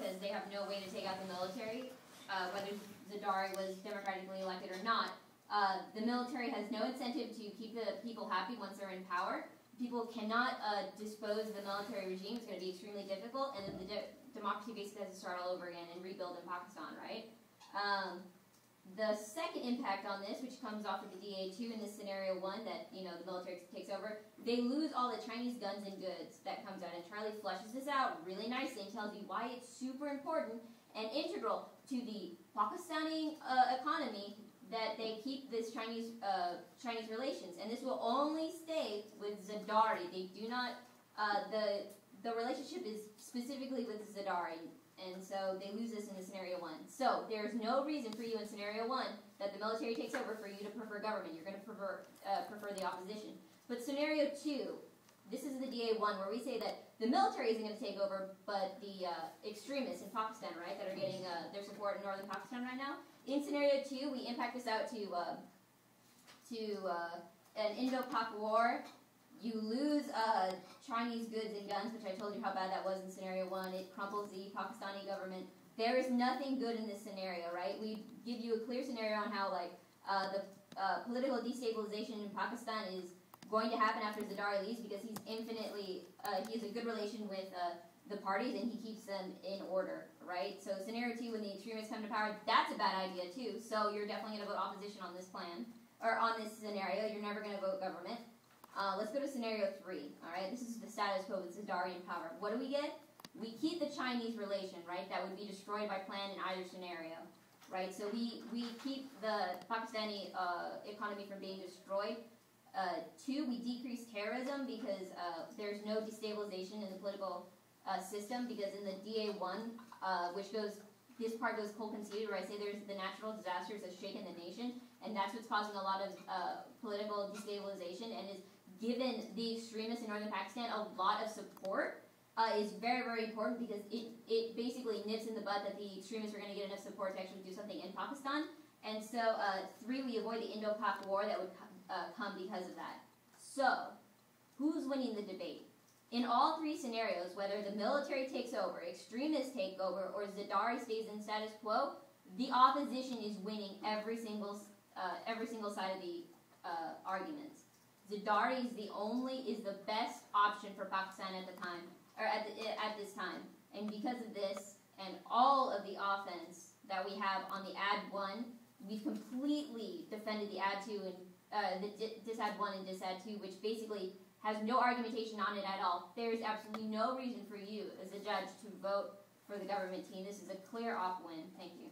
because they have no way to take out the military, whether Zardari was democratically elected or not. The military has no incentive to keep the people happy once they're in power. People cannot dispose of the military regime. It's going to be extremely difficult, and then the democracy basically has to start all over again and rebuild in Pakistan, right? The second impact on this, which comes off of the DA2 in this scenario 1, that the military takes over, they lose all the Chinese guns and goods that comes out. And Charlie fleshes this out really nicely and tells you why it's super important and integral to the Pakistani economy that they keep this Chinese relations. And this will only stay with Zardari. They do not, the relationship is specifically with Zardari. And so they lose this in the scenario 1. So there's no reason for you in scenario 1 that the military takes over for you to prefer government. You're going to prefer the opposition. But scenario 2, this is the DA1 where we say that the military isn't going to take over, but the extremists in Pakistan, right, that are getting their support in northern Pakistan right now. In scenario 2, we impact this out to an Indo-Pak war. You lose Chinese goods and guns, which I told you how bad that was in scenario 1. It crumples the Pakistani government. There is nothing good in this scenario, right? We give you a clear scenario on how the political destabilization in Pakistan is going to happen after Zardari leaves, because he's he has a good relation with the parties and he keeps them in order, right? So scenario 2, when the extremists come to power, that's a bad idea too. So you're definitely going to vote opposition on this plan, or on this scenario. You're never going to vote government. Let's go to scenario 3, all right? This is the status quo with Zardari in power. What do we get? We keep the Chinese relation, right? That would be destroyed by plan in either scenario, right? So we keep the Pakistani economy from being destroyed. 2, we decrease terrorism because there's no destabilization in the political system, because in the DA1, this part goes cold conceded, where I say there's the natural disasters that's shaken the nation, and that's what's causing a lot of political destabilization, and is given the extremists in northern Pakistan a lot of support, is very, very important, because it basically nips in the bud that the extremists are going to get enough support to actually do something in Pakistan. And so 3, we avoid the Indo-Pak war that would come because of that. So, who's winning the debate? In all 3 scenarios, whether the military takes over, extremists take over, or Zardari stays in status quo, the opposition is winning every single side of the arguments. Zardari is the best option for Pakistan at the time, or at this time, and because of this and all of the offense that we have on the Ad 1, we've completely defended the Ad 2 and the Disad 1 and Disad 2, which basically has no argumentation on it at all. There is absolutely no reason for you as a judge to vote for the government team. This is a clear off win. Thank you.